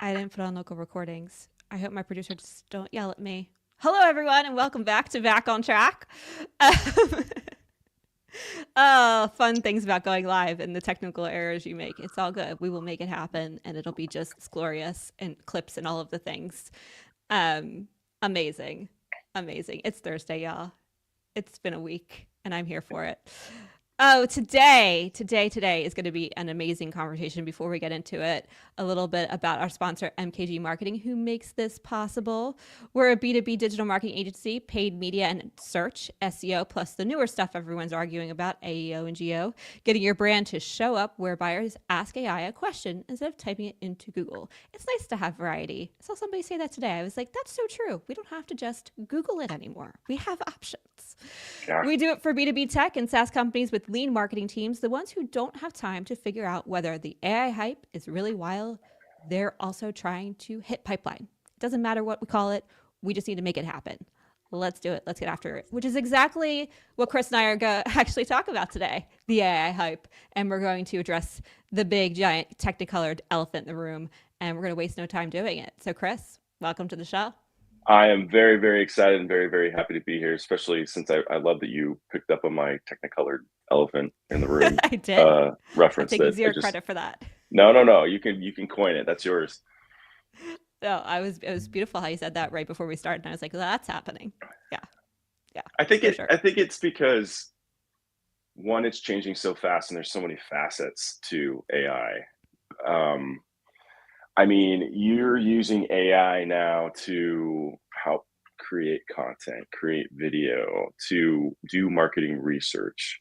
I didn't put on local recordings. I hope my producers don't yell at me. Hello, everyone, and welcome back to Back on Track. Um, oh, fun things about going live and the technical errors you make. It's all good. We will make it happen, and it'll be just as glorious and clips and all of the things. Um, amazing. Amazing. It's Thursday, y'all. It's been a week, and I'm here for it. Oh, today is going to be an amazing conversation. Before we get into it, a little bit about our sponsor, MKG Marketing, who makes this possible. We're a B2B digital marketing agency, paid media and search, SEO, plus the newer stuff everyone's arguing about, AEO and GEO, getting your brand to show up where buyers ask AI a question instead of typing it into Google. It's nice to have variety. I saw somebody say that today. I was like, that's so true. We don't have to just Google it anymore. We have options. Yeah. We do it for B2B tech and SaaS companies with lean marketing teams, the ones who don't have time to figure out whether the AI hype is really while they're also trying to hit pipeline. It doesn't matter what we call it. We just need to make it happen. Let's do it. Let's get after it, which is exactly what Chris and I are going to actually talk about today, the AI hype. And we're going to address the big, giant, technicolored elephant in the room, and we're going to waste no time doing it. So, Chris, welcome to the show. I am very, very excited and very, very happy to be here, especially since I love that you picked up on my technicolored elephant in the room I did. reference. I'm taking zero credit for that. No. You can coin it. That's yours. No, it was beautiful how you said that right before we started. And I was like, well, that's happening. Yeah. I think sure. I think it's because one, it's changing so fast, and there's so many facets to AI. I mean, you're using AI now to help create content, create video, to do marketing research,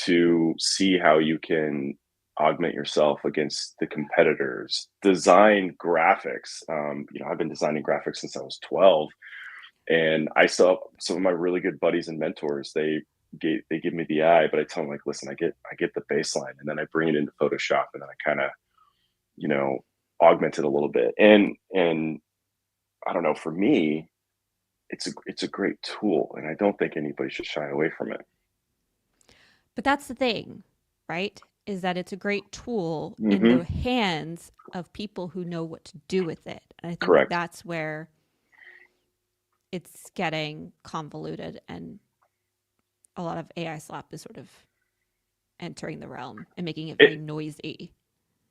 to see how you can augment yourself against the competitors, design graphics. I've been designing graphics since I was 12, and I still have some of my really good buddies and mentors. They give me the eye, but I tell them, like, listen, I get the baseline, and then I bring it into Photoshop, and then I kind of, augment it a little bit. And I don't know, for me, it's a great tool, and I don't think anybody should shy away from it. But that's the thing, right? Is that it's a great tool in Mm-hmm. the hands of people who know what to do with it. And I think Correct. that's where it's getting convoluted, and a lot of AI slap is sort of entering the realm and making it very noisy.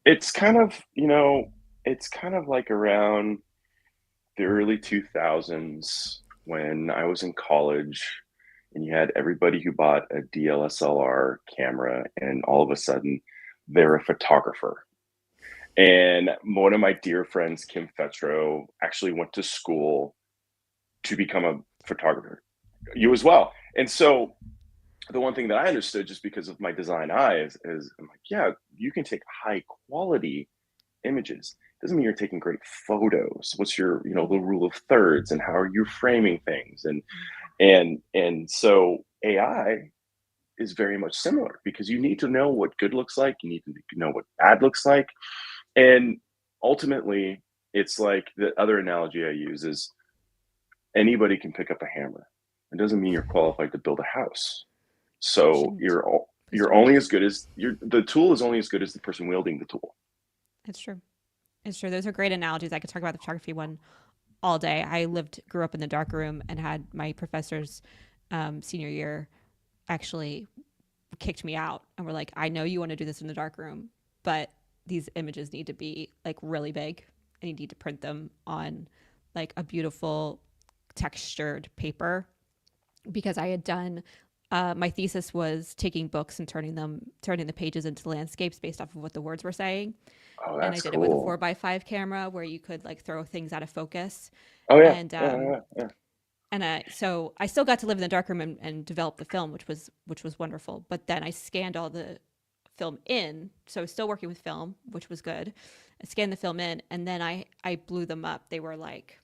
It's kind of, like around the early 2000s when I was in college, and you had everybody who bought a DSLR camera, and all of a sudden they're a photographer. And one of my dear friends, Kim Fetro, actually went to school to become a photographer. You as well. And so the one thing that I understood, just because of my design eye, is I'm like, yeah, you can take high quality images. Doesn't mean you're taking great photos. What's your, the rule of thirds, and how are you framing things? And so AI is very much similar, because you need to know what good looks like. You need to know what bad looks like. And ultimately, it's like the other analogy I use is anybody can pick up a hammer. It doesn't mean you're qualified to build a house. So you're only as good as the tool is only as good as the person wielding the tool. It's true. Those are great analogies. I could talk about the photography one all day. I grew up in the dark room, and had my professors senior year actually kicked me out and were like, I know you want to do this in the dark room, but these images need to be like really big, and you need to print them on like a beautiful textured paper, because I had done my thesis was taking books and turning the pages into landscapes based off of what the words were saying. Oh, And I that's did cool. it with a 4x5 camera where you could like throw things out of focus. Oh yeah. And so I still got to live in the darkroom and develop the film, which was wonderful. But then I scanned all the film in, so I was still working with film, which was good. I scanned the film in, and then I blew them up. They were like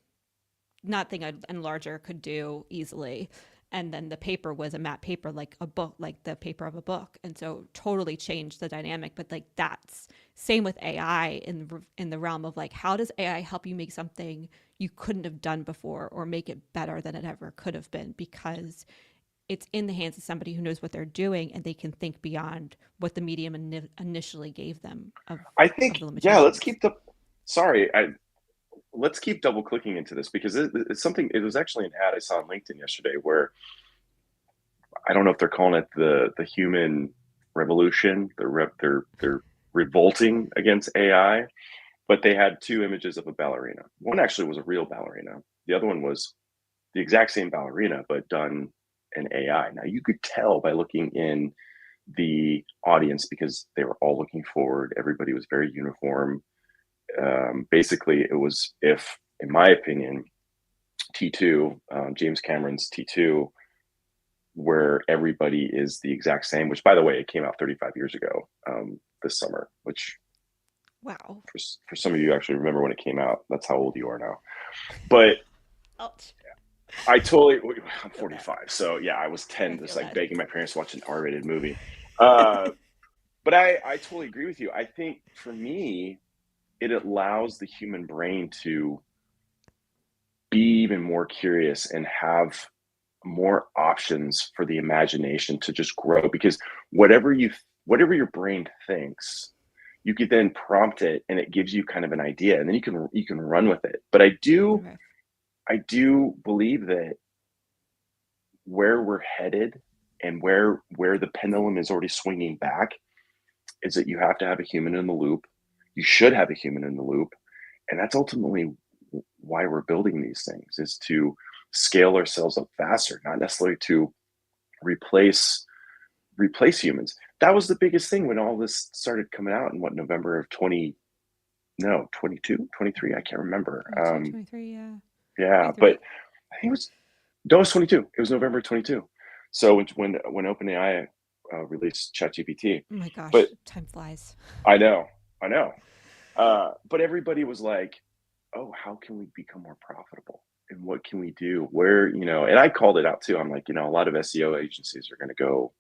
nothing an enlarger could do easily. And then the paper was a matte paper, like a book, like the paper of a book. And so totally changed the dynamic. But like that's same with AI in the realm of like, how does AI help you make something you couldn't have done before, or make it better than it ever could have been, because it's in the hands of somebody who knows what they're doing, and they can think beyond what the medium initially gave them. I think, yeah, let's keep the, sorry, let's keep double clicking into this because it's something. It was actually an ad I saw on LinkedIn yesterday where I don't know if they're calling it the human revolution. They're revolting against AI, but they had two images of a ballerina. One actually was a real ballerina. The other one was the exact same ballerina, but done in AI. Now you could tell by looking in the audience because they were all looking forward. Everybody was very uniform. Basically, it was if, in my opinion, T2, James Cameron's T2, where everybody is the exact same. Which, by the way, it came out 35 years ago this summer. Which, Wow. for some of you, actually remember when it came out. That's how old you are now. But Ouch. I totally, I'm Feel bad. 45, so yeah, I was I 10, just feel like bad. begging my parents to watch an R-rated movie. Uh, but I totally agree with you. I think for me, it allows the human brain to be even more curious and have more options for the imagination to just grow because whatever you whatever your brain thinks, you could then prompt it and it gives you kind of an idea and then you can run with it. But Okay. I do believe that where we're headed and where the pendulum is already swinging back is that you have to have a human in the loop. You should have a human in the loop, and that's ultimately why we're building these things is to scale ourselves up faster, not necessarily to replace humans. That was the biggest thing when all this started coming out in what, November of 20, no, 22, 23, I can't remember. 22, 23, yeah. Yeah, but 23. I think it was, no, it was 22. It was November 22. So when OpenAI released ChatGPT, Oh my gosh, but time flies. I know, I know. But everybody was like, "Oh, how can we become more profitable? And what can we do? Where, And I called it out too. I'm like, a lot of SEO agencies are going to go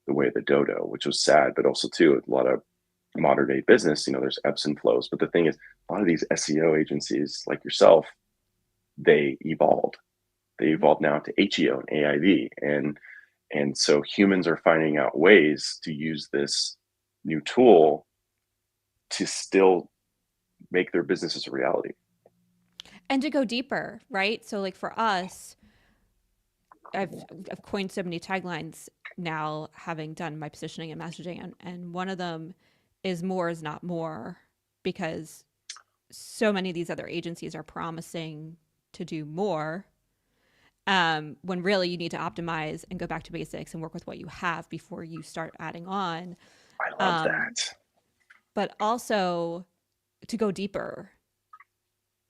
the way of the dodo, which was sad, but also too a lot of modern day business. There's ebbs and flows. But the thing is, a lot of these SEO agencies, like yourself, they evolved. They Mhm. evolved now to HEO and AIV, and so humans are finding out ways to use this new tool to still make their businesses a reality. And to go deeper, right? So, like for us, I've coined so many taglines now, having done my positioning and messaging, and one of them is more is not more, because so many of these other agencies are promising to do more, when really you need to optimize and go back to basics and work with what you have before you start adding on. I love Um, that. but also to go deeper,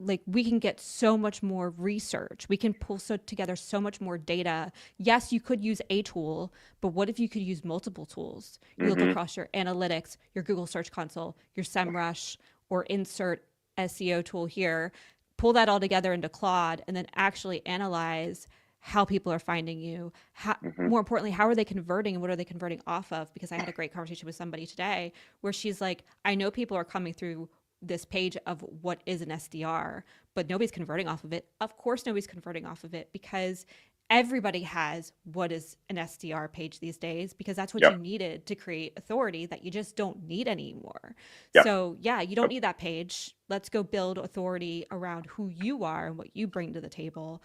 like we can get so much more research. We can pull together so much more data. Yes, you could use a tool, but what if you could use multiple tools? You look Mm-hmm. across your analytics, your Google Search Console, your SEMrush, or insert SEO tool here, pull that all together into Claude, and then actually analyze how people are finding you. Mm-hmm. More importantly, how are they converting and what are they converting off of? Because I had a great conversation with somebody today where she's like, I know people are coming through this page of what is an SDR, but nobody's converting off of it. Of course, nobody's converting off of it because everybody has what is an SDR page these days, because that's what you Yep. needed to create authority that you just don't need anymore. Yep. So, yeah, you don't Yep. need that page. Let's go build authority around who you are and what you bring to the table,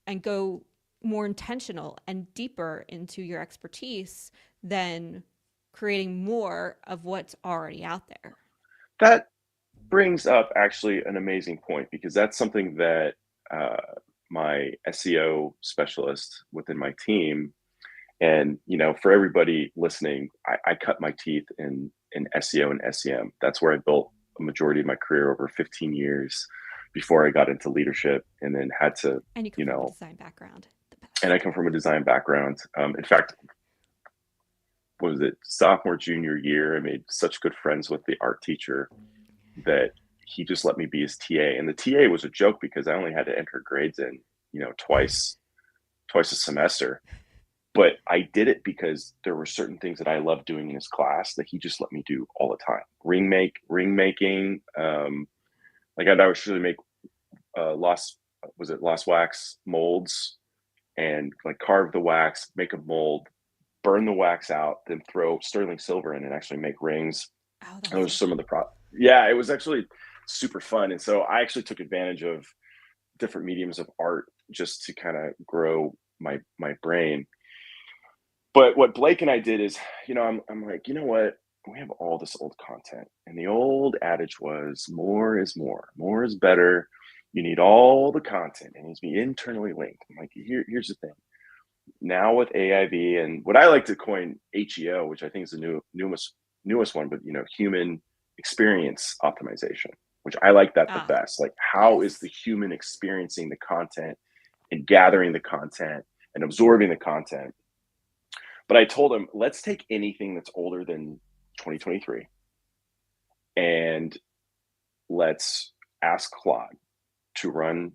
and go more intentional and deeper into your expertise than creating more of what's already out there. That brings up actually an amazing point because that's something that uh, my SEO specialist within my team, and for everybody listening, I cut my teeth in SEO and SEM. That's where I built a majority of my career over 15 years before I got into leadership, and then had to, And you come you from a know, design background. The and I best. come from a design background. In fact, what was it, sophomore junior year, I made such good friends with the art teacher that he just let me be his TA. And the TA was a joke because I only had to enter grades in, twice a semester. But I did it because there were certain things that I loved doing in his class that he just let me do all the time. Ring making. Like I'd actually make lost was it lost wax molds and like carve the wax, make a mold, burn the wax out, then throw sterling silver in and actually make rings. Oh, that's Those are so some of cool. the pro. Yeah, it was actually. super fun. And so I actually took advantage of different mediums of art just to kind of grow my brain. But what Blake and I did is, I'm like, you know what? We have all this old content. And the old adage was more is more, more is better. You need all the content. It needs to be internally linked. I'm like, here's the thing. Now with AIV and what I like to coin HEO, which I think is the newest one, but human experience optimization, which I like that the Ah, best. Like, how is the yes. human experiencing the content and gathering the content and absorbing the content? But I told him, let's take anything that's older than 2023 and let's ask Claude to run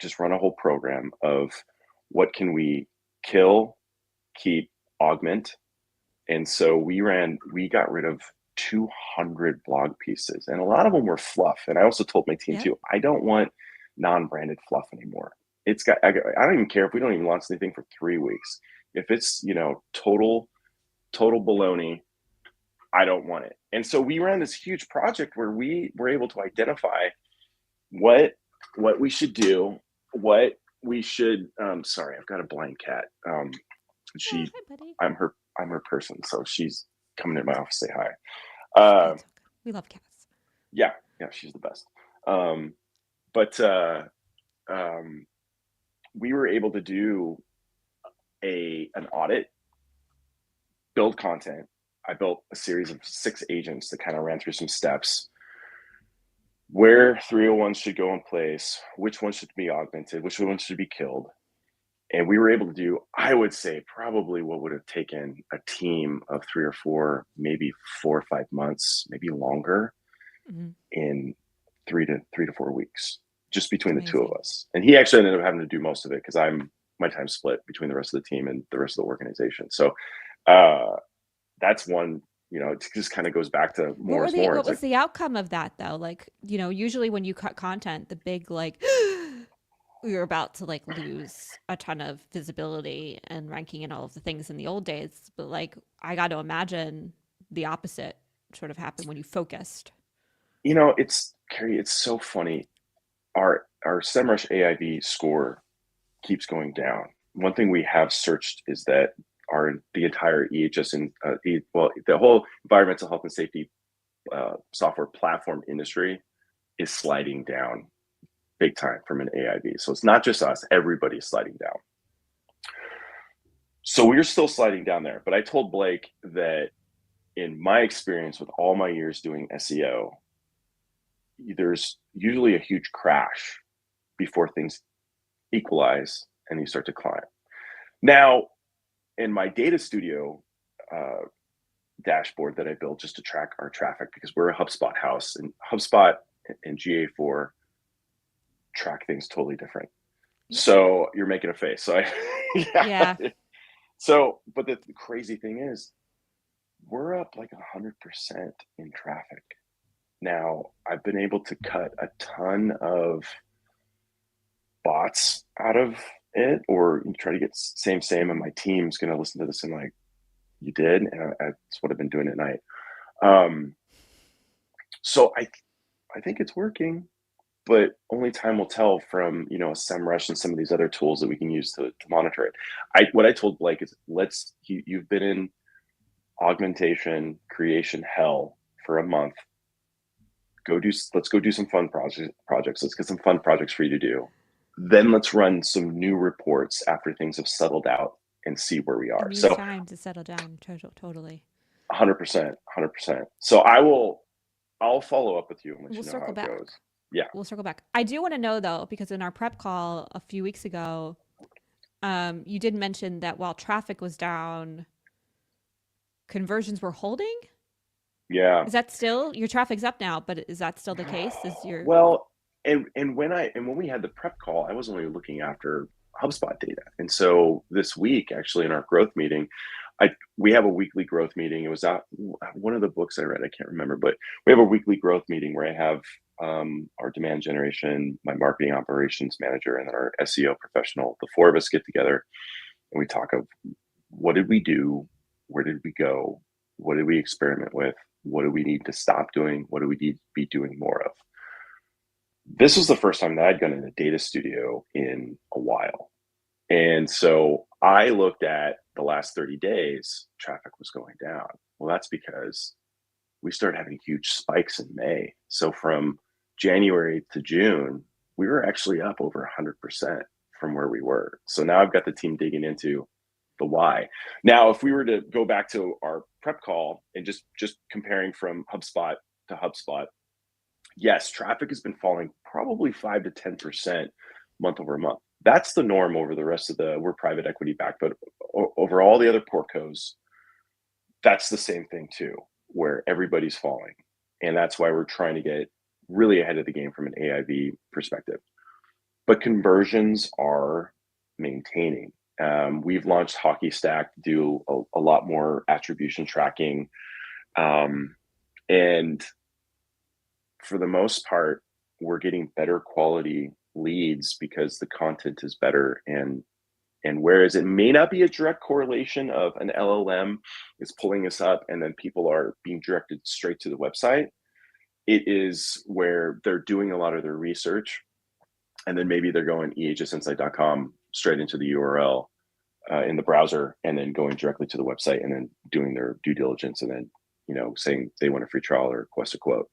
a whole program of what can we kill, keep, augment. And so we got rid of 200 blog pieces, and a lot of them were fluff. And I also told my team Yep. too, I don't want non-branded fluff anymore. I don't even care if we don't even launch anything for 3 weeks. If it's, total baloney, I don't want it. And so we ran this huge project where we were able to identify what we should do, what we should. Sorry, I've got a blind cat. Oh, She, hi, buddy. I'm her person, so she's coming to my office to say hi. It's okay. We love cats. Yeah, yeah, she's the best. But we were able to do an audit, build content. I built a series of 6 agents that kind of ran through some steps where 301s should go in place, which ones should be augmented, which ones should be killed. And we were able to do, I would say, probably what would have taken a team of 3 or 4, maybe 4 or 5 months, maybe longer, Mm-hmm. in 3 to 4 weeks, just It's between the two of amazing. us. And he actually ended up having to do most of it because my time split between the rest of the team and the rest of the organization. So uh, that's one. It just kind of goes back to more is more. What It's was like, the outcome of that though? Like, usually when you cut content, the big like you're about to like lose a ton of visibility and ranking and all of the things in the old days, but like I got to imagine the opposite sort of happened when you focused. it's Carrie. It's so funny. Our SEMrush AIV score keeps going down. One thing we have searched is that the entire EHS the whole environmental health and safety software platform industry is sliding down big time from an AIV. So it's not just us; everybody's sliding down. So we're still sliding down there. But I told Blake that in my experience with all my years doing SEO, there's usually a huge crash before things equalize and you start to climb. Now, in my data studio uh, dashboard that I built just to track our traffic, because we're a HubSpot house, and HubSpot and GA4 track things totally different. Yeah. So you're making a face. So yeah. Yeah. So, but the crazy thing is, we're up like 100% in traffic. Now, I've been able to cut a ton of bots out of it, or you try to get same, and my team's going to listen to this and like, you did, and that's what I've been doing at night. So I think it's working, but only time will tell from a SEMrush and some of these other tools that we can use to monitor it. What I told Blake is, you've been in augmentation creation hell for a month. Let's go do some fun projects. Let's get some fun projects for you to do. Then let's run some new reports after things have settled out and see where we It are. needs So time to settle down. Totally. 100%, 100%. So I'll follow up with you and let We'll you know how circle it back. goes. Yeah. I do want to know though, because in our prep call a few weeks ago, you did mention that while traffic was down, conversions were holding. Yeah. Is that still your traffic's up now? But is that still the case? Is your Well, when we had the prep call, I was only looking after HubSpot data. And so this week, actually, in our growth meeting, we have a weekly growth meeting. It was out one of the books I read. I can't remember, but we have a weekly growth meeting where I have our demand generation, my marketing operations manager, and then our SEO professional. The 4 of us get together and we talk of what did we do, where did we go, what did we experiment with, What do we need to stop doing? What do we need to be doing more of? This was the first time that I'd gone in a data studio in a while. And so I looked at the last 30 days, traffic was going down. Well, that's because we started having huge spikes in May. So from January to June, we were actually up over 100% from where we were. So now I've got the team digging into the why. Now, if we were to go back to our prep call and just comparing from HubSpot to HubSpot, yes, traffic has been falling probably 5 to 10% month over month. That's the norm over the rest of we're private equity backed, but over all the other portcos, that's the same thing too, where everybody's falling. And that's why we're trying to get really ahead of the game from an AIV perspective. But conversions are maintaining. We've launched Hockey Stack to do a lot more attribution tracking. And for the most part, we're getting better quality leads because the content is better. And whereas it may not be a direct correlation of an LLM is pulling us up and then people are being directed straight to the website, it is where they're doing a lot of their research and then maybe they're going ehsinsight.com straight into the URL in the browser and then going directly to the website and then doing their due diligence and then, saying they want a free trial or request a quote.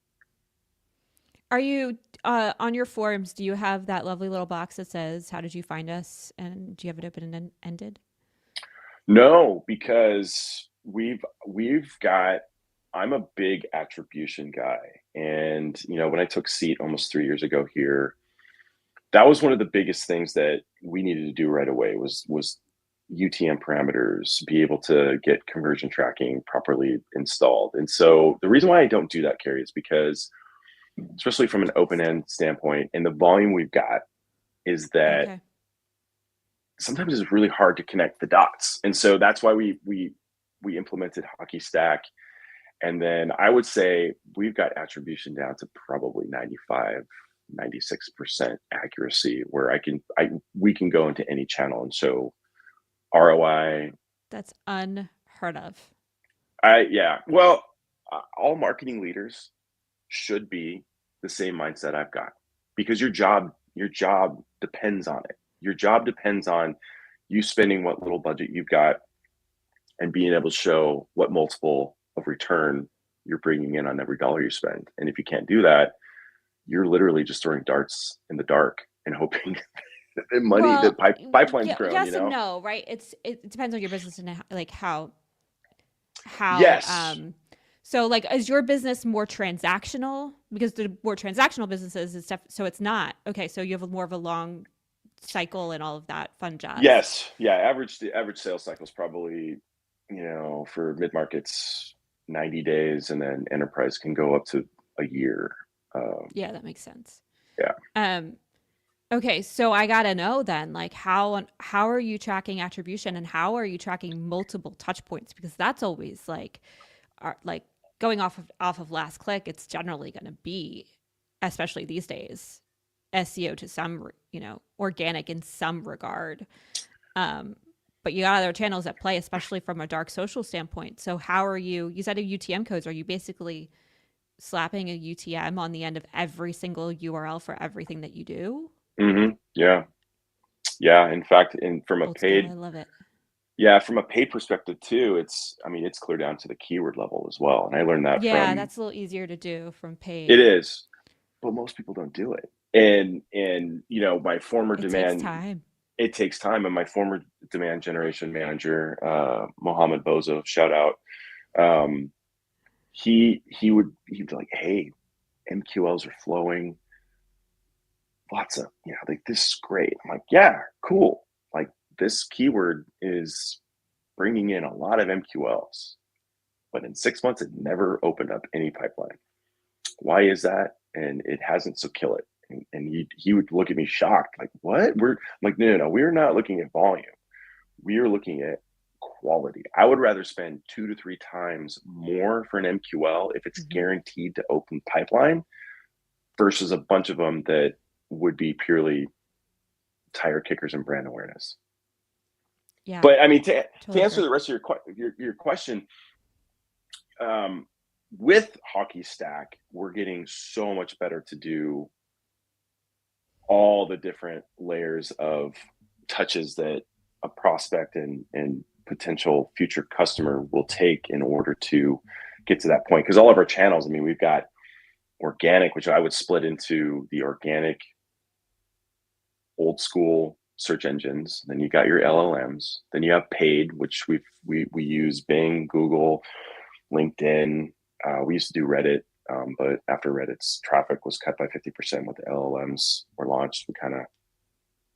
Are you on your forums? Do you have that lovely little box that says, "How did you find us?" And do you have it open and ended? No, because I'm a big attribution guy. And, when I took seat almost 3 years ago here, that was one of the biggest things that we needed to do right away was UTM parameters, be able to get conversion tracking properly installed. And so the reason why I don't do that, Carrie, is because, especially from an open end standpoint and the volume we've got, is that Okay. sometimes it's really hard to connect the dots. And so that's why we implemented Hockey Stack. And then I would say we've got attribution down to probably 95, 96% accuracy where we can go into any channel and show ROI. That's unheard of. Yeah. Well, all marketing leaders should be the same mindset I've got because your job depends on it. Your job depends on you spending what little budget you've got and being able to show what multiple of return you're bringing in on every dollar you spend. And if you can't do that, you're literally just throwing darts in the dark and hoping that the pipeline's Yeah, grown, yes and no, right? It depends on your business and like how Yes. so like is your business more transactional? Because the more transactional businesses is stuff, so it's not. Okay, so you have more of a long cycle and all of that fun jazz. Yes. Yeah. The average sales cycle is probably, for mid markets, 90 days, and then enterprise can go up to a year. Yeah, that makes sense. Yeah. Okay, so I gotta know then, like how are you tracking attribution and how are you tracking multiple touch points? Because that's always like going off of last click. It's generally going to be, especially these days, SEO to some organic in some regard. But you got other channels at play, especially from a dark social standpoint. So how are you? You said a UTM codes. Are you basically slapping a UTM on the end of every single URL for everything that you do? Yeah. Yeah. In fact, from a Old school, I paid, love it. yeah, from a paid perspective too, it's clear down to the keyword level as well. And I learned that Yeah, from, that's a little easier to do from it paid. is, but most people don't do it. And my former It takes demand, time. it takes time. And my former demand generation manager, Mohammed Bozo, shout out, um, he'd be like, hey, MQLs are flowing, lots of, like, this is great. I'm like, yeah, cool. Like, this keyword is bringing in a lot of MQLs, but in 6 months it never opened up any pipeline. Why is that? And it hasn't, so kill it. And he would look at me shocked, like, what? I'm like, no, we're not looking at volume. We are looking at quality. I would rather spend 2 to 3 times more for an MQL if it's Mm-hmm. guaranteed to open pipeline versus a bunch of them that would be purely tire kickers and brand awareness. Yeah, But I mean, to totally answer agree. the rest of your question, um, with Hockey Stack, we're getting so much better to do all the different layers of touches that a prospect and potential future customer will take in order to get to that point. Because all of our channels, I mean, we've got organic, which I would split into the organic old school search engines. Then you got your LLMs. Then you have paid, which we use Bing, Google, LinkedIn. We used to do Reddit, but after Reddit's traffic was cut by 50% when the LLMs were launched, we kind of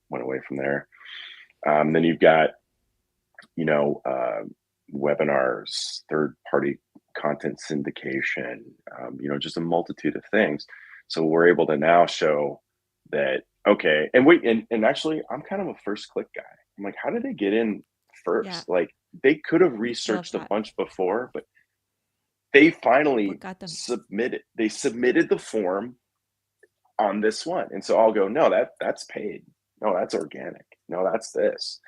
went away from there. Then you've got, you know, webinars, third-party content syndication, you know, just a multitude of things. So we're able to now show that, okay, and actually, I'm kind of a first click guy. I'm like, how did they get in first? Yeah, Like, they could have love researched a that. bunch before, but they What finally got them? submitted the form on this one. And so I'll go, no, that's paid. No, that's organic. No, that's this.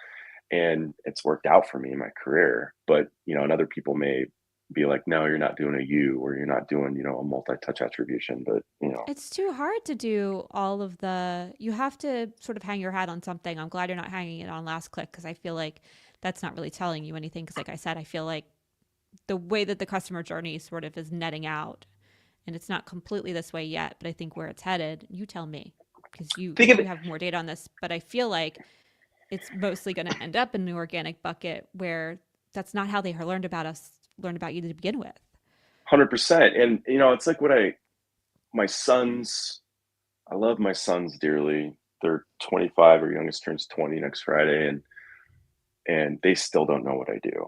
And it's worked out for me in my career. But, you know, and other people may be like, no, you're not doing a U, or you're not doing, you know, a multi-touch attribution. But, you know, It's too hard to do all of the. You have to sort of hang your hat on something. I'm glad you're not hanging it on last click because I feel like that's not really telling you anything. Because, like I said, I feel like the way that the customer journey sort of is netting out, and it's not completely this way yet, but I think where it's headed, you tell me because you think of you it have more data on this. But I feel like it's mostly going to end up in the organic bucket where that's not how they learned about you to begin with. 100%. And, you know, it's like my sons, I love my sons dearly. They're 25, our youngest turns 20 next Friday. And they still don't know what I do.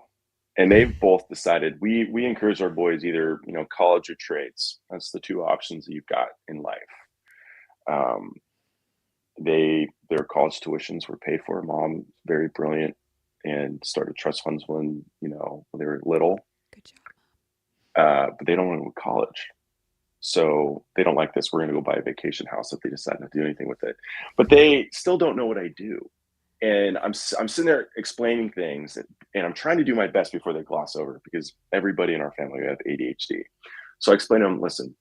And they've both decided we encourage our boys either, you know, college or trades. That's the two options that you've got in life. Um, their college tuitions were paid for. Mom, very brilliant, and started trust funds when, you know, when they were little. Good job. But they don't want to go to college. So they don't like this. We're going to go buy a vacation house if they decide not to do anything with it. But they still don't know what I do. And I'm sitting there explaining things, and I'm trying to do my best before they gloss over, because everybody in our family have ADHD. So I explain to them, listen,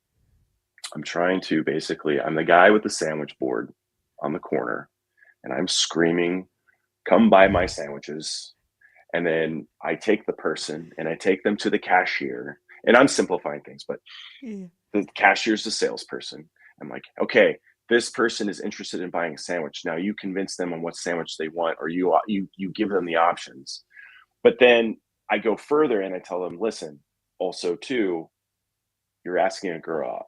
I'm the guy with the sandwich board on the corner, and I'm screaming, come buy my sandwiches. And then I take the person and I take them to the cashier, and I'm simplifying things, but Yeah. the cashier's the salesperson. I'm like, okay, this person is interested in buying a sandwich. Now you convince them on what sandwich they want, or you give them the options. But then I go further and I tell them, listen, also too, you're asking a girl out.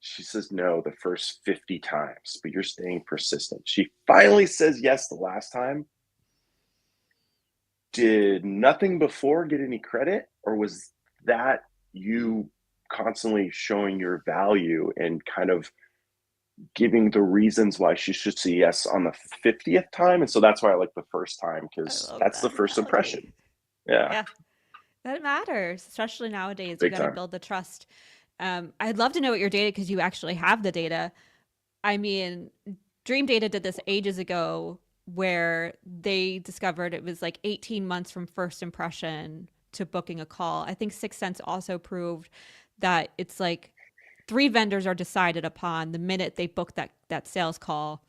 She says no the first 50 times, but you're staying persistent. She finally says yes the last time. Did nothing before get any credit, or was that you constantly showing your value and kind of giving the reasons why she should say yes on the 50th time? And so that's why I like the first time, I because love that's the that first analogy. impression. Yeah, Yeah, that matters, especially nowadays. You big got to time. build the trust. I'd love to know what your data because you actually have the data. I mean, Dream Data did this ages ago where they discovered it was like 18 months from first impression to booking a call. I think Sixth Sense also proved that it's like three vendors are decided upon the minute they book that sales call.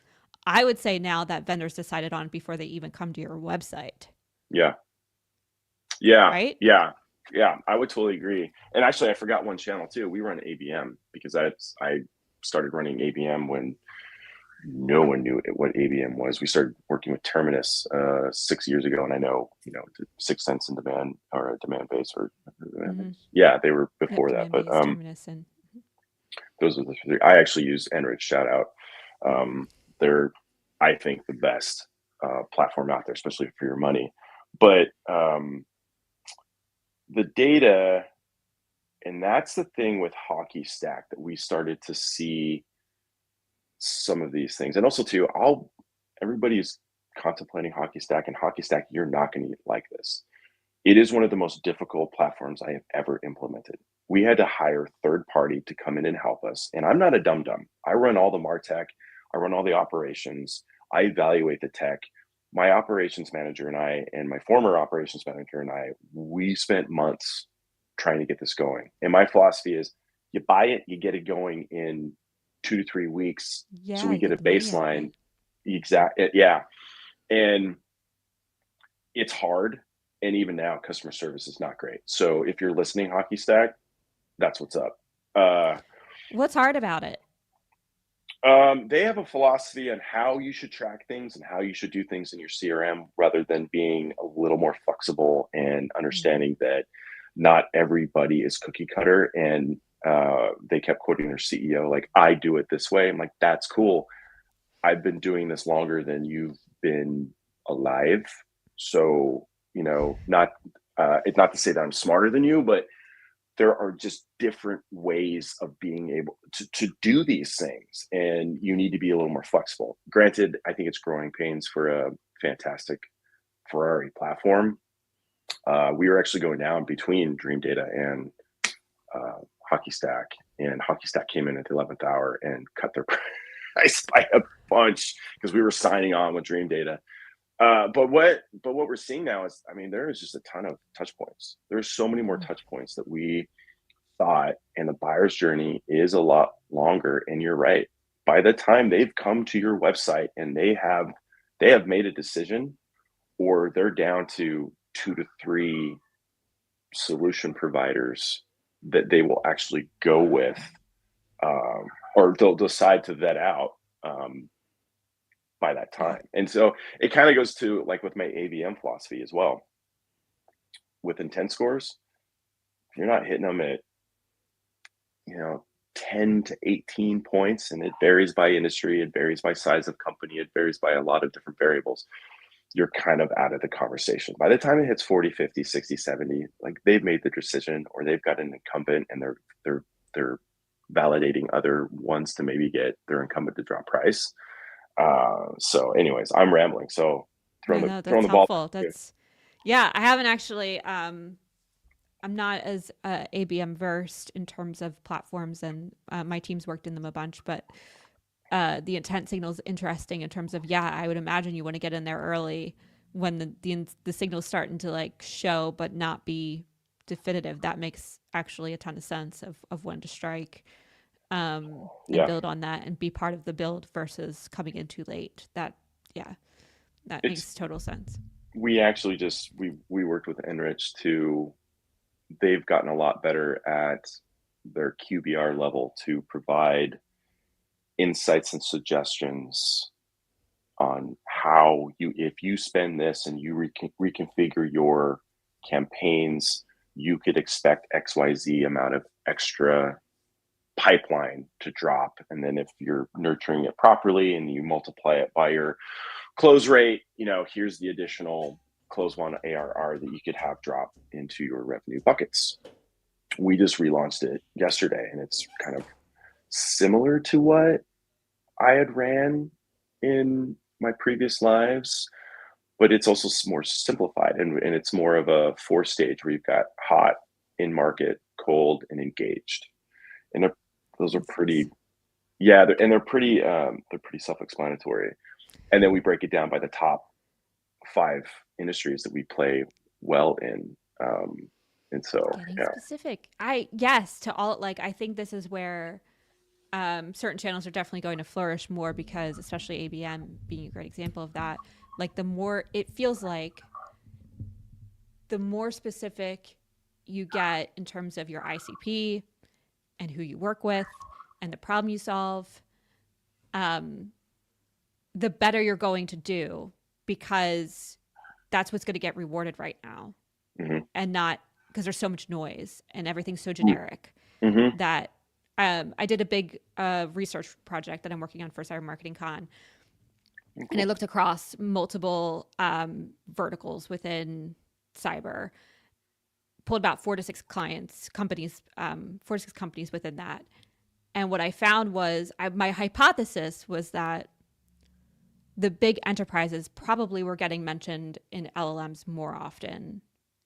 I would say now that vendors decided on before they even come to your website, Yeah, yeah, right? yeah, yeah. I would totally agree. And actually, I forgot one channel too. We run ABM, because I started running ABM when no one knew what ABM was. We started working with Terminus 6 years ago, and I know, you know, Sixth Sense and Demand, or a Demand Base, or Demand Mm-hmm. Base. Yeah, they were Yep, before that, demand but based terminus and those are the three. I actually use Enrich. Shout out. They're, I think, the best platform out there, especially for your money. But the data, and that's the thing with Hockey Stack, that we started to see some of these things. And also too, everybody's contemplating Hockey Stack, and Hockey Stack, you're not going to like this. It is one of the most difficult platforms I have ever implemented. We had to hire third party to come in and help us. And I'm not a dum dum. I run all the MarTech. I run all the operations. I evaluate the tech. My operations manager and I, and my former operations manager and I, we spent months trying to get this going. And my philosophy is you buy it, you get it going in 2 to 3 weeks. So Yeah, we you get get a the money out of it. baseline. Yeah. And it's hard. And even now, customer service is not great. So if you're listening, Hockey Stack, that's what's up. Uh, What's hard about it? they have a philosophy on how you should track things and how you should do things in your CRM rather than being a little more flexible and Mm. understanding that not everybody is cookie cutter. And they kept quoting their CEO, like, I do it this way. I'm like, that's cool. I've been doing this longer than you've been alive. So, not it's not to say that I'm smarter than you, but there are just different ways of being able to do these things. And you need to be a little more flexible. Granted, I think it's growing pains for a fantastic Ferrari platform. We were actually going down between Dream Data and Hockey Stack, and Hockey Stack came in at the 11th hour and cut their price by a bunch because we were signing on with Dream Data. But what we're seeing now is, I mean, there is just a ton of touch points. There's so many more Mm. touch points that we thought, and the buyer's journey is a lot longer. And you're right. By the time they've come to your website and they have made a decision, or they're down to 2 to 3 solution providers that they will actually go with, um, or they'll decide to vet out by that Yeah. time. And so it kind of goes to like with my ABM philosophy as well. With intent scores, if you're not hitting them at, you know, 10 to 18 points, and it varies by industry, it varies by size of company, it varies by a lot of different variables, you're kind of out of the conversation. By the time it hits 40, 50, 60, 70, like they've made the decision or they've got an incumbent and they're validating other ones to maybe get their incumbent to drop price. So anyways, I'm rambling. So Yeah, throwing the no, throwing that's the ball. helpful. Yeah, I haven't actually, I'm not as ABM versed in terms of platforms, and my team's worked in them a bunch, but the intent signal is interesting in terms of, yeah, I would imagine you want to get in there early when the signal's starting to like show but not be definitive. That makes actually a ton of sense of when to strike, and Yeah, build on that and be part of the build versus coming in too late. Yeah, that it's makes total sense. we actually just we worked with Enrich to they've gotten a lot better at their QBR level to provide insights and suggestions on how you if you spend this and you reconfigure your campaigns, you could expect XYZ amount of extra pipeline to drop. And then if you're nurturing it properly and you multiply it by your close rate, here's the additional close one ARR that you could have drop into your revenue buckets. We just relaunched it yesterday, and it's kind of similar to what I had ran in my previous lives, but it's also more simplified, and it's more of a 4 stage where you've got hot, in market, cold, and engaged. And those are Makes pretty, sense. yeah, they're pretty self-explanatory. And then we break it down by the top 5 industries that we play well in. And so, Getting yeah. specific. Yes, to all, like, I think this is where certain channels are definitely going to flourish more, because especially ABM being a great example of that. Like, the more it feels like, the more specific you get in terms of your ICP and who you work with and the problem you solve, um, the better you're going to do, because that's what's going to get rewarded right now, Mm-hmm. and not because there's so much noise and everything's so generic Mm-hmm. that I did a big research project that I'm working on for Cyber Marketing Con, and I Cool. looked across multiple verticals within cyber, pulled about 4 to 6 companies within that. And what I found was, my hypothesis was that the big enterprises probably were getting mentioned in LLMs more often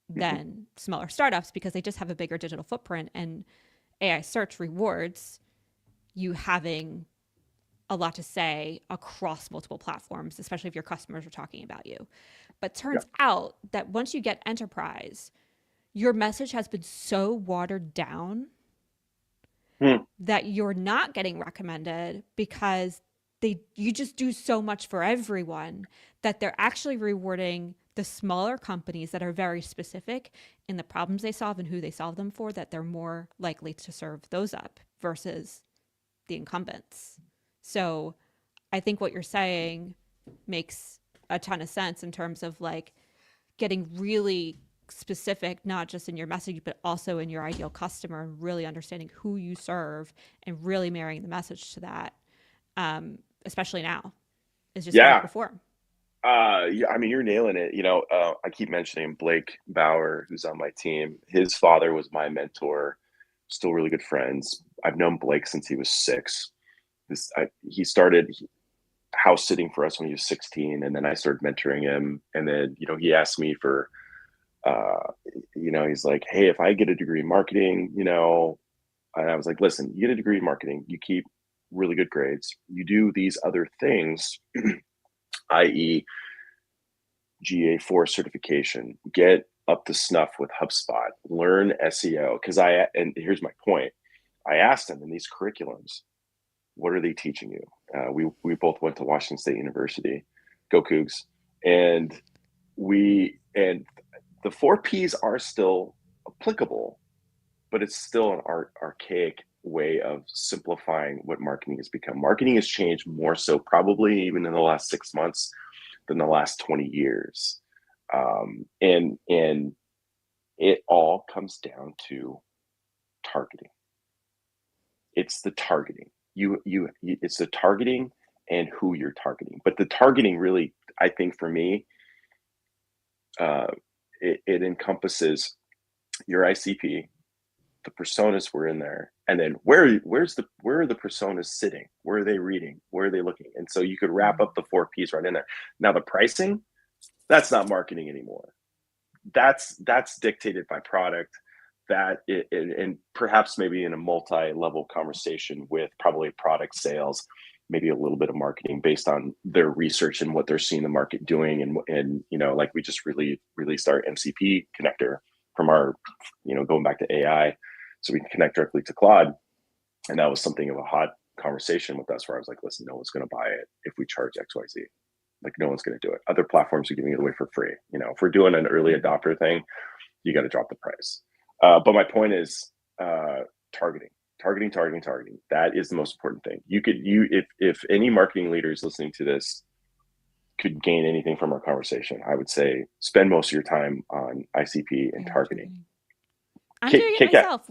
Mm-hmm. than smaller startups, because they just have a bigger digital footprint, and AI search rewards you having a lot to say across multiple platforms, especially if your customers are talking about you. But Yeah. turns out that once you get enterprise, your message has been so watered down Hmm. that you're not getting recommended because you just do so much for everyone that they're actually rewarding the smaller companies that are very specific in the problems they solve and who they solve them for, that they're more likely to serve those up versus the incumbents. So I think what you're saying makes a ton of sense in terms of like getting really specific, not just in your message, but also in your ideal customer, and really understanding who you serve and really marrying the message to that, especially now, is just going to Yeah. perform. Yeah, I mean, you're nailing it. I keep mentioning Blake Bauer, who's on my team. His father was my mentor. Still really good friends. I've known Blake since he was 6. He started house sitting for us when he was 16, and then I started mentoring him. And then, he asked me for, uh, he's like, "Hey, if I get a degree in marketing, and I was like, listen, you get a degree in marketing, you keep really good grades, you do these other things, i.e., GA4 certification, get up to snuff with HubSpot, learn SEO." And here's my point. I asked him in these curriculums, what are they teaching you? We both went to Washington State University, go Cougs, and and the 4 Ps are still applicable, but it's still an archaic way of simplifying what marketing has become. Marketing has changed more so probably even in the last 6 months than the last 20 years. And it all comes down to targeting. It's the targeting. It's the targeting and who you're targeting. But the targeting really, I think for me, uh, it encompasses your ICP, the personas were in there, and then where are the personas sitting, where are they reading, where are they looking, and so you could wrap up the 4 Ps right in there. Now the pricing, that's not marketing anymore. That's dictated by product, and perhaps maybe in a multi-level conversation with probably product sales, maybe a little bit of marketing based on their research and what they're seeing the market doing. And like we just really released our MCP connector from our, going back to AI, so we can connect directly to Claude. And that was something of a hot conversation with us where I was like, listen, no one's going to buy it if we charge XYZ. Like, no one's going to do it. Other platforms are giving it away for free. If we're doing an early adopter thing, you got to drop the price. But my point is, targeting. That is the most important thing. If any marketing leader is listening to this could gain anything from our conversation, I would say spend most of your time on ICP and targeting. I'm doing it myself.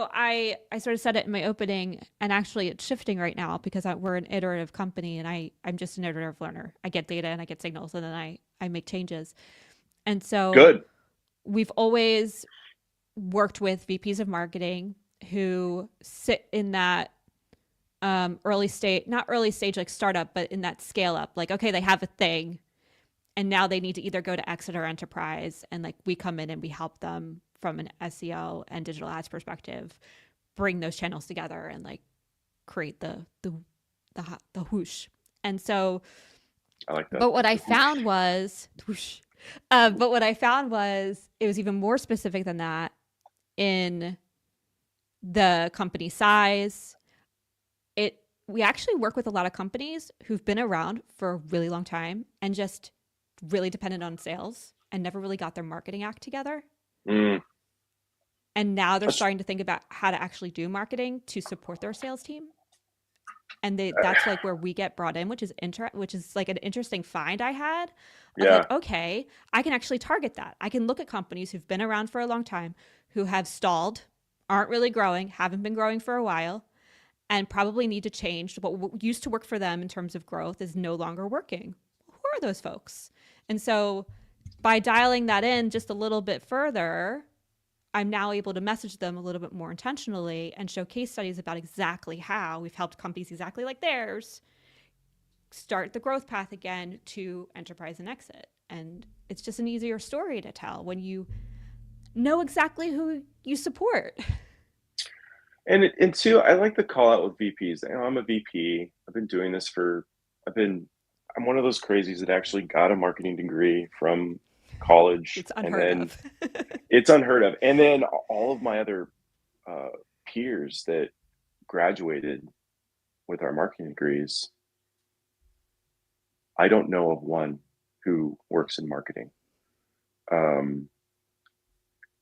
I sort of said it in my opening, and actually it's shifting right now because we're an iterative company, and I'm just an iterative learner. I get data and I get signals, and then I make changes. And so Good. we've always worked with VPs of marketing who sit in that early stage, not early stage like startup, but in that scale up. Like, okay, they have a thing, and now they need to either go to exit or enterprise, and like we come in and we help them from an SEO and digital ads perspective, bring those channels together and like create the whoosh. And so, I like that. But what I found was whoosh. But what I found was it was even more specific than that in the company size. We actually work with a lot of companies who've been around for a really long time and just really dependent on sales and never really got their marketing act together. Mm. And now they're starting to think about how to actually do marketing to support their sales team. And that's like where we get brought in, which is like an interesting find I had of Yeah. like, okay, I can actually target that. I can look at companies who've been around for a long time, who have stalled, aren't really growing, haven't been growing for a while, and probably need to change. What used to work for them in terms of growth is no longer working. Who are those folks? And so by dialing that in just a little bit further, I'm now able to message them a little bit more intentionally and show case studies about exactly how we've helped companies exactly like theirs start the growth path again to enterprise and exit. And it's just an easier story to tell when you know exactly who you support. And two, I like the call out with VPs. I'm a VP. I've been doing this I'm one of those crazies that actually got a marketing degree from college, It's and unheard then of. it's unheard of. And then all of my other peers that graduated with our marketing degrees, I don't know of one who works in marketing. Um,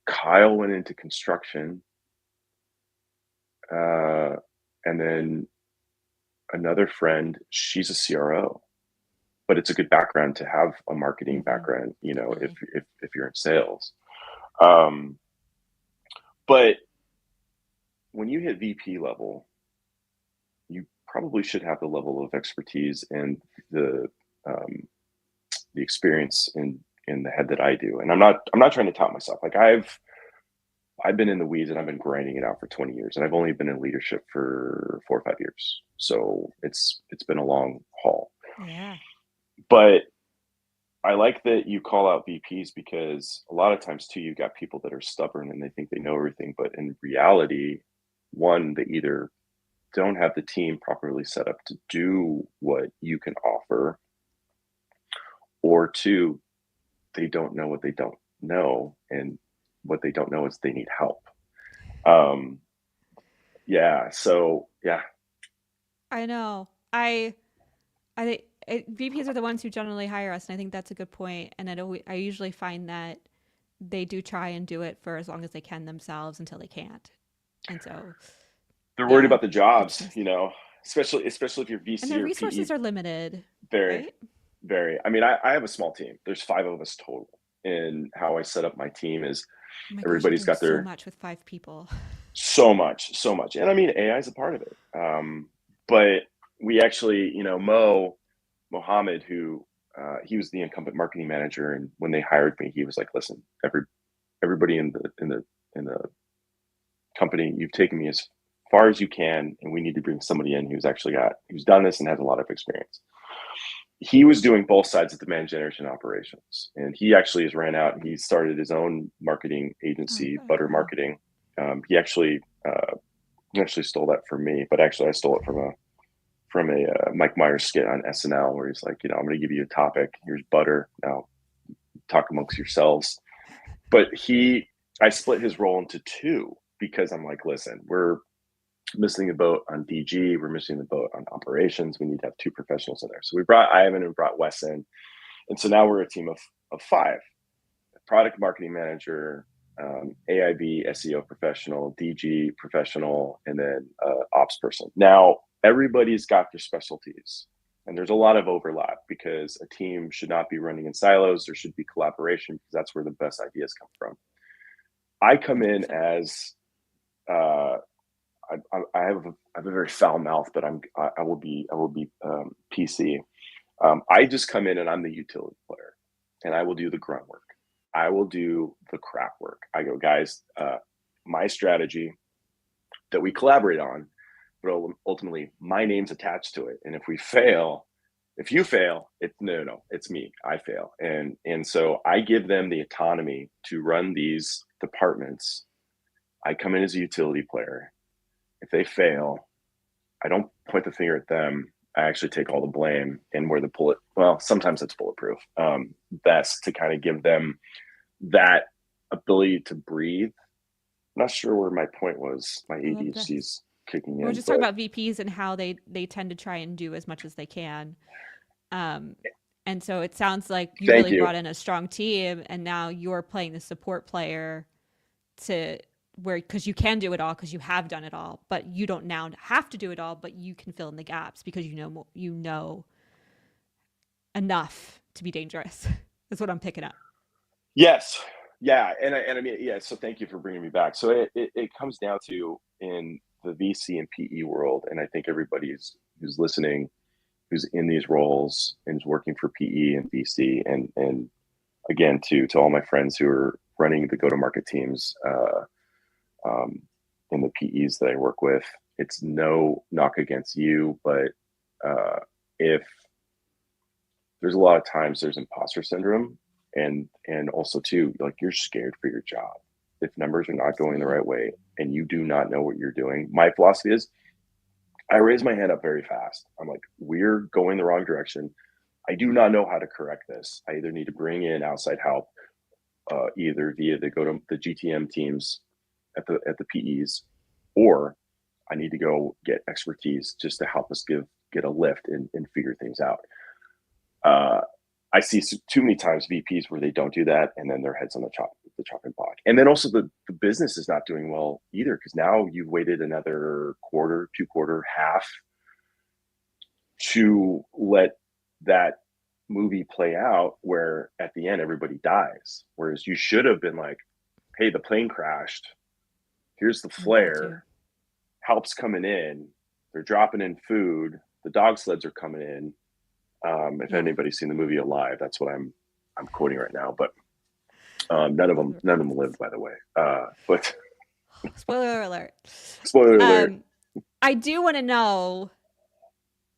Kyle went into construction, uh, and then another friend, she's a CRO, but it's a good background to have a marketing background, you know, Definitely. if you're in sales. Um, but when you hit VP level, you probably should have the level of expertise and the um, the experience in the head that I do. And I'm not trying to tout myself. Like I've been in the weeds and I've been grinding it out for 20 years, and I've only been in leadership for 4 or 5 years. So it's been a long haul. Yeah. But I like that you call out VPs, because a lot of times too, you got people that are stubborn and they think they know everything, but in reality, one, they either don't have the team properly set up to do what you can offer, or two, they don't know what they don't know, and what they don't know is they need help. Um, yeah, so yeah, I know. I think VPs are the ones who generally hire us, and I think that's a good point. And I usually find that they do try and do it for as long as they can themselves until they can't. And so, they're worried yeah, about the it just jobs, makes, you know, especially if you're and VC their or PE. resources are limited, Very, right? very. I mean, I have a small team. There's 5 of us total. And how I set up my team is Oh my gosh, you're everybody's doing got so their much with 5 people. so much, so much. And I mean, AI is a part of it. But we actually, you know, Mohammed, who he was the incumbent marketing manager, and when they hired me, he was like, "Listen, everybody in the company, you've taken me as far as you can, and we need to bring somebody in who's done this and has a lot of experience." He was doing both sides of demand generation operations, and he actually has ran out and he started his own marketing Oh, agency, very Butter cool. Marketing. He actually stole that from me, but actually I stole it from a Mike Myers skit on SNL, where he's like, you know, I'm going to give you a topic. Here's butter. Now talk amongst yourselves. But I split his role into two, because I'm like, listen, we're missing the boat on DG. We're missing the boat on operations. We need to have two professionals in there. So we brought Ivan and brought Wes in. And so now we're a team of five: product marketing manager, AIB, SEO professional, DG professional, and then ops person. Now, everybody's got their specialties, and there's a lot of overlap, because a team should not be running in silos. There should be collaboration, because that's where the best ideas come from. I come in 100%. as uh, I have a very foul mouth, but I will be PC. I just come in and I'm the utility player, and I will do the grunt work. I will do the crap work. I go, guys, my strategy that we collaborate on, but ultimately my name's attached to it. And if you fail, it's no, it's me. I fail. And so I give them the autonomy to run these departments. I come in as a utility player. If they fail, I don't point the finger at them. I actually take all the blame, and where the bullet, well, sometimes it's bulletproof. That's to kind of give them that ability to breathe. I'm not sure where my point was. My I love this. ADHD's kicking We're in, just talking but about VPs and how they tend to try and do as much as they can. Um, and so it sounds like you thank really you. brought in a strong team, and now you're playing the support player to where because you can do it all because you have done it all, but you don't now have to do it all, but you can fill in the gaps because you know enough to be dangerous. That's what I'm picking up. Yes, yeah, and I mean, yeah. So thank you for bringing me back. So it comes down to, in the VC and PE world, and I think everybody who's listening, who's in these roles and is working for PE and VC, and again, to all my friends who are running the go to market teams um, in the PEs that I work with, it's no knock against you, but if there's a lot of times there's imposter syndrome, and also too, like, you're scared for your job if numbers are not going the Absolutely. right way and you do not know what you're doing. My philosophy is I raise my hand up very fast. I'm like, we're going the wrong direction. I do not know how to correct this. I either need to bring in outside help, either via the go to the GTM teams at the PEs, or I need to go get expertise just to help us get a lift and figure things out. I see too many times VPs where they don't do that, and then their heads on the chopping block. And then also the business is not doing well either, because now you've waited another quarter, 2 quarter, half to let that movie play out, where at the end everybody dies. Whereas you should have been like, hey, the plane crashed. Here's the flare. Help's coming in. They're dropping in food. The dog sleds are coming in. If anybody's seen the movie Alive, that's what I'm quoting right now. But none of them lived, by the way. But spoiler alert. Spoiler alert. I do want to know,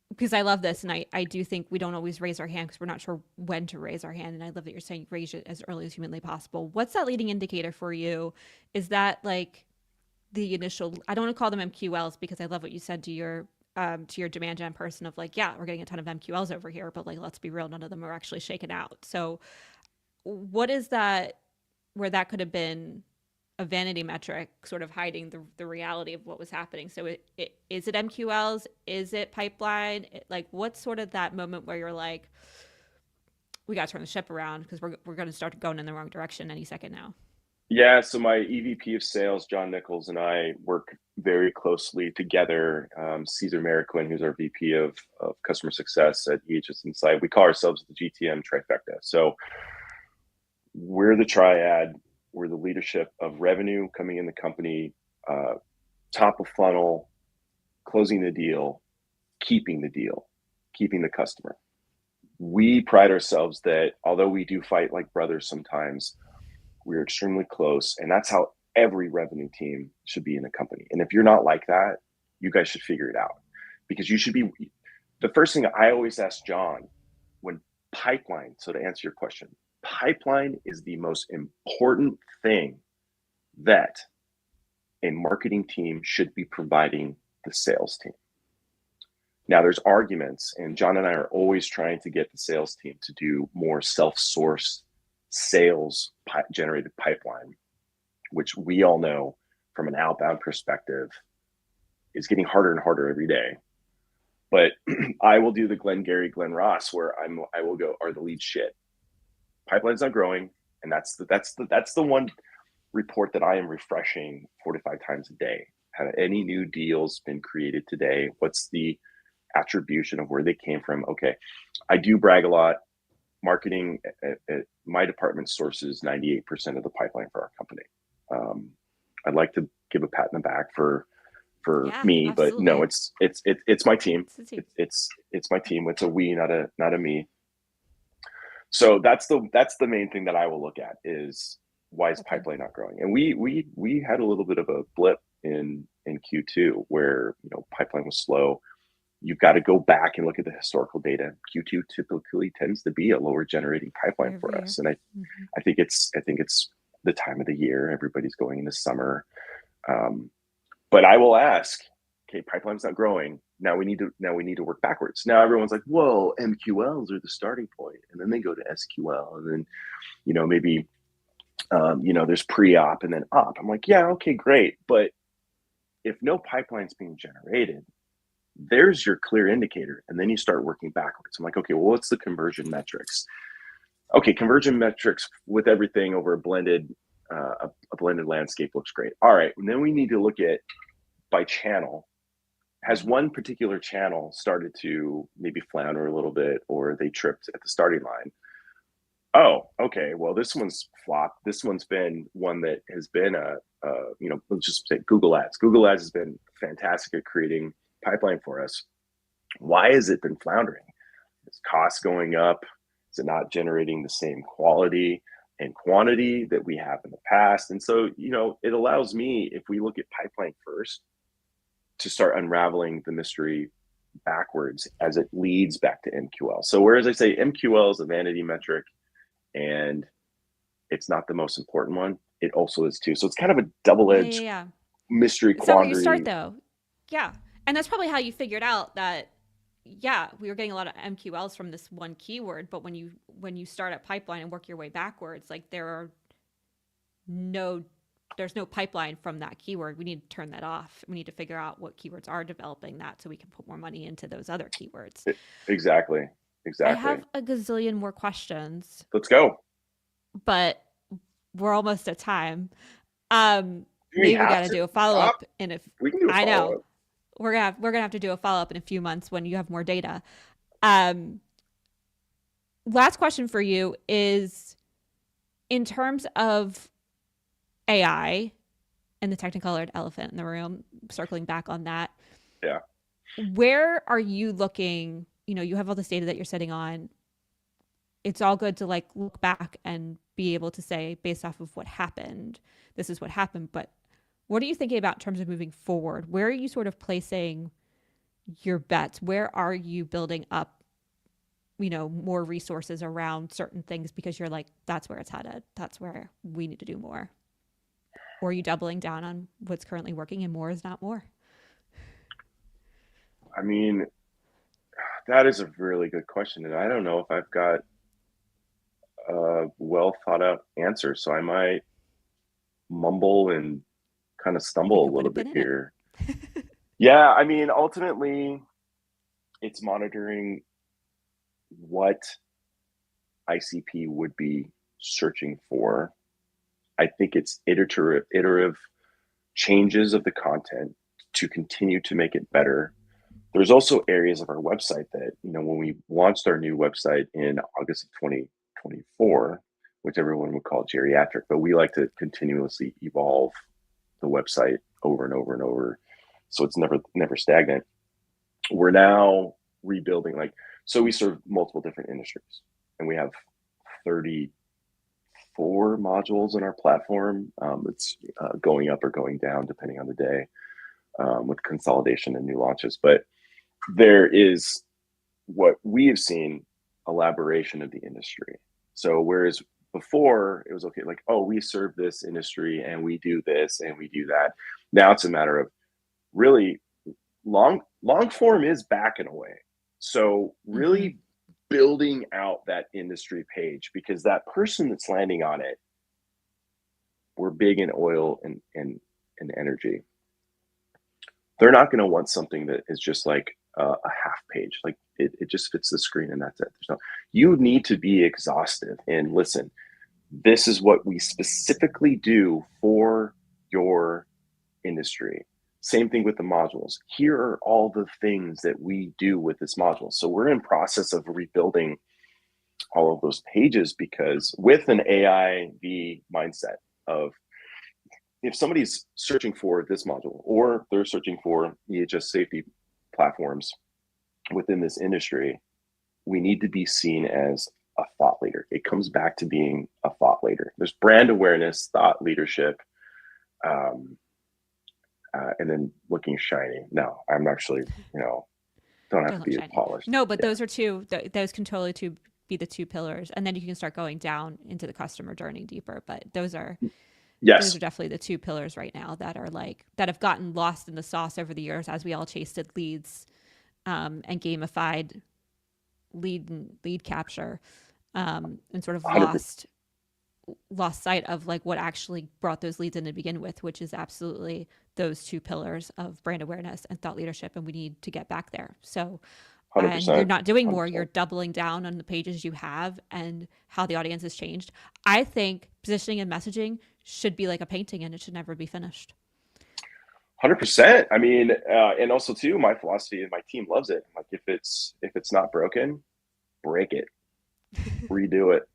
because I love this, and I do think we don't always raise our hand because we're not sure when to raise our hand. And I love that you're saying raise it as early as humanly possible. What's that leading indicator for you? Is that like the initial, I don't want to call them MQLs, because I love what you said to your demand gen person of like, yeah, we're getting a ton of MQLs over here, but like, let's be real, none of them are actually shaken out. So what is that, where that could have been a vanity metric sort of hiding the reality of what was happening? So is it MQLs? Is it pipeline? Like, what's sort of that moment where you're like, we got to turn the ship around because we're going to start going in the wrong direction any second now? Yeah, so my EVP of sales, John Nichols, and I work very closely together. Cesar Mariquin, who's our VP of customer success at EHS Insight, we call ourselves the GTM trifecta. So we're the triad. We're the leadership of revenue coming in the company, top of funnel, closing the deal, keeping the customer. We pride ourselves that although we do fight like brothers sometimes, we're extremely close, and that's how every revenue team should be in a company. And if you're not like that, you guys should figure it out, because you should be. The first thing I always ask John, when pipeline, so to answer your question, pipeline is the most important thing that a marketing team should be providing the sales team. Now, there's arguments, and John and I are always trying to get the sales team to do more self-sourced sales generated pipeline, which we all know from an outbound perspective is getting harder and harder every day. But I will do the Glenn Ross, where I will go, are the leads shit? Pipeline's not growing, and that's the one report that I am refreshing 4 to 5 times a day. Have any new deals been created today? What's the attribution of where they came from? Okay, I do brag a lot. Marketing at my department sources 98% of the pipeline for our company. I'd like to give a pat in the back for me, absolutely. But no, it's my team. It's my team. It's a we, not a me. So that's the main thing that I will look at is, why is pipeline not growing? And we had a little bit of a blip in Q2 where pipeline was slow. You've got to go back and look at the historical data. Q2 typically tends to be a lower generating pipeline for us. And I think it's the time of the year. Everybody's going into summer. But I will ask, okay, pipeline's not growing. Now we need to work backwards. Now everyone's like, whoa, MQLs are the starting point. And then they go to SQL, and then, maybe, there's pre-op and then op. I'm like, yeah, okay, great. But if no pipeline's being generated, there's your clear indicator. And then you start working backwards. I'm like, okay, well, what's the conversion metrics? Okay, conversion metrics with everything over a blended landscape looks great. All right, and then we need to look at by channel. Has one particular channel started to maybe flounder a little bit, or they tripped at the starting line? Oh, okay, well, this one's flopped. This one's been one that has been let's just say Google Ads. Google Ads has been fantastic at creating pipeline for us. Why has it been floundering? Is costs going up? Is it not generating the same quality and quantity that we have in the past? And so, it allows me, if we look at pipeline first, to start unraveling the mystery backwards as it leads back to MQL. So whereas I say MQL is a vanity metric and it's not the most important one, it also is too. So it's kind of a double-edged mystery quandary. It's not where you start though. Yeah. And that's probably how you figured out that, we were getting a lot of MQLs from this one keyword, but when you start at pipeline and work your way backwards, like there are no there's no pipeline from that keyword. We need to turn that off. We need to figure out what keywords are developing that so we can put more money into those other keywords. Exactly. I Exactly. have a gazillion more questions, Let's go. but we're almost at time. Do we Maybe we got have to to do a follow stop? up in if We can do a I follow know up. we're gonna have to do a follow up in a few months when you have more data. Um, Last question for you is in terms of AI and the technicolored elephant in the room, circling back on that, Yeah. where are you looking? You know, you have all this data that you're sitting on. It's all good to like look back and be able to say, based off of what happened, this is what happened. But what are you thinking about in terms of moving forward? Where are you sort of placing your bets? Where are you building up, you know, more resources around certain things because you're like, that's where it's headed. That's where we need to do more. Or are you doubling down on what's currently working and more is not more? I mean, that is a really good question. And I don't know if I've got a well thought out answer. So I might mumble and kind of Think stumble it a would little have bit been in it. here. Yeah. I mean, ultimately, it's monitoring what ICP would be searching for. I think it's iterative changes of the content to continue to make it better. There's also areas of our website that, you know, when we launched our new website in August of 2024, which everyone would call geriatric, but we like to continuously evolve the website over and over and over. So it's never stagnant. We're now rebuilding, like, so we serve multiple different industries and we have 34 modules in our platform. It's going up or going down depending on the day, with consolidation and new launches. But there is what we have seen elaboration of the industry. So whereas before it was okay, like, oh, we serve this industry and we do this and we do that. Now it's a matter of really long form is back in a way. So Mm-hmm. really building out that industry page, because that person that's landing on it, we're big in oil and energy. They're not going to want something that is just like a half page. Like it just fits the screen and that's it. There's no, you need to be exhaustive and listen. This is what we specifically do for your industry. Same thing with the modules. Here are all the things that we do with this module. So we're in process of rebuilding all of those pages because with an AIV mindset of if somebody's searching for this module or they're searching for EHS safety platforms within this industry, we need to be seen as a thought leader. It comes back to being a thought leader. There's brand awareness, thought leadership, and then looking shiny. No, I'm actually, you know, don't have Don't to look be shiny. polished. No, but Yeah. those are two, those can totally be the two pillars. And then you can start going down into the customer journey deeper. But those Yes. are definitely the two pillars right now that are like, that have gotten lost in the sauce over the years as we all chased leads and gamified lead capture and sort of 100%. lost sight of like what actually brought those leads in to begin with, which is absolutely those two pillars of brand awareness and thought leadership. And we need to get back there. So, and you're 100%. not doing more, you're 100%. doubling down on the pages you have and how the audience has changed. I think positioning and messaging should be like a painting and it should never be finished. 100%. I mean, and also too, my philosophy and my team loves it. Like if it's not broken, break it, redo it.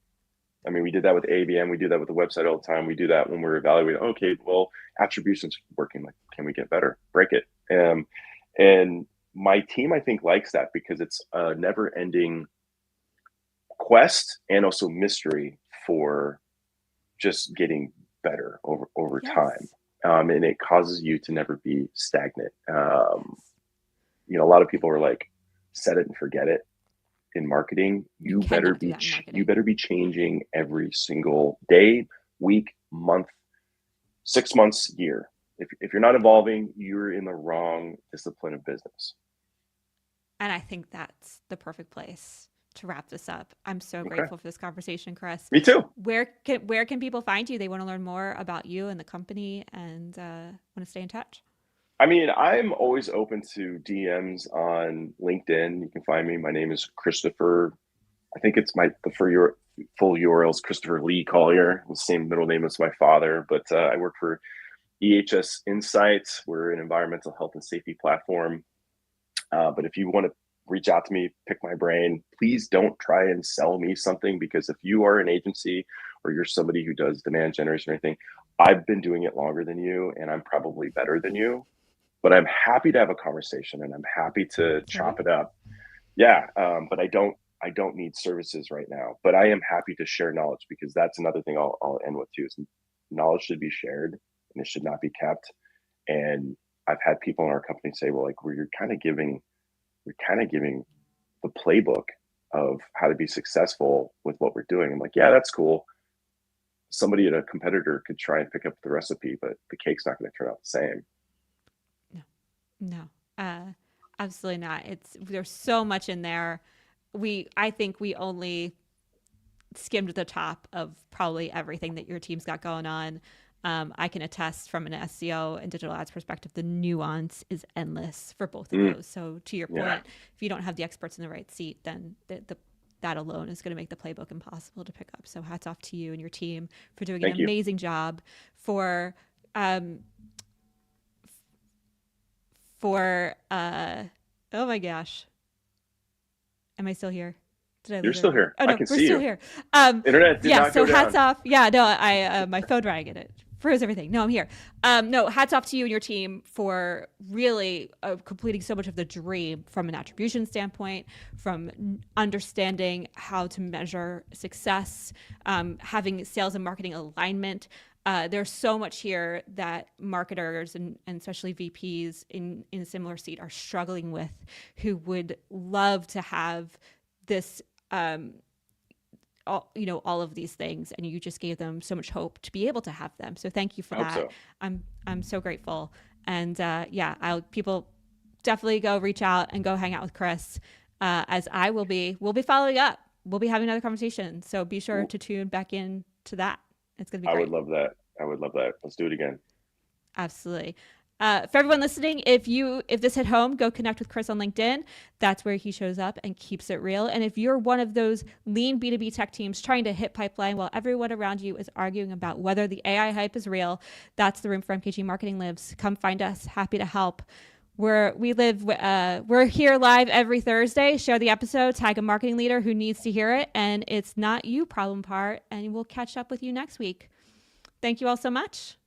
I mean, we did that with ABM. We do that with the website all the time. We do that when we're evaluating. Okay, well, attribution's working. Like, can we get better? Break it. And my team, I think, likes that because it's a never-ending quest and also mystery for just getting better over time. Yes. And it causes you to never be stagnant. Yes. You know, a lot of people are like, set it and forget it in marketing. You You better cannot do be that in you marketing. better be changing every single day, week, month, 6 months, year. If you're not evolving, you're in the wrong discipline of business. And I think that's the perfect place to wrap this up. I'm so Okay. grateful for this conversation, Chris. Me too. Where can people find you? They want to learn more about you and the company and want to stay in touch. I mean, I'm always open to DMs on LinkedIn. You can find me. My name is Christopher. I think it's the for your full URL is Christopher Lee Collier, the same middle name as my father. But I work for EHS Insight. We're an environmental health and safety platform. But if you want to reach out to me, pick my brain, please don't try and sell me something, because if you are an agency or you're somebody who does demand generation or anything, I've been doing it longer than you and I'm probably better than you. But I'm happy to have a conversation and I'm happy to That's chop right. it up. Yeah, but I don't need services right now. But I am happy to share knowledge, because that's another thing I'll end with too. Is knowledge should be shared and it should not be kept. And I've had people in our company say, well, like, you're kind of giving the playbook of how to be successful with what we're doing. I'm like, yeah, that's cool. Somebody at a competitor could try and pick up the recipe, but the cake's not going to turn out the same. No, no, absolutely not. There's so much in there. I think we only skimmed the top of probably everything that your team's got going on. I can attest from an SEO and digital ads perspective, the nuance is endless for both of those. So to your Yeah. point, if you don't have the experts in the right seat, then that alone is going to make the playbook impossible to pick up. So hats off to you and your team for doing an Thank you. amazing job for um, oh my gosh, am I still here? Did I You're lose still everybody? here. Oh I no, can we're see still you. here. Internet did Yeah, not so go hats down. off. Yeah, no, I my phone rang and it froze everything. No, I'm here. No, hats off to you and your team for really completing so much of the dream from an attribution standpoint, from understanding how to measure success, having sales and marketing alignment. There's so much here that marketers and especially VPs in a similar seat are struggling with, who would love to have this all of these things, and you just gave them so much hope to be able to have them. So thank you for I hope that. so. I'm so grateful. And people definitely go reach out and go hang out with Chris, as I will be. We'll be following up. We'll be having another conversation. So be sure to tune back in to that. It's going to be I would great. love that. I would love that. Let's do it again. Absolutely. For everyone listening, if this hit home, go connect with Chris on LinkedIn. That's where he shows up and keeps it real. And if you're one of those lean B2B tech teams trying to hit pipeline while everyone around you is arguing about whether the AI hype is real, that's the room for MKG Marketing lives. Come find us. Happy to help. We're here live every Thursday. Share the episode, tag a marketing leader who needs to hear it, and it's not you problem part. And we'll catch up with you next week. Thank you all so much.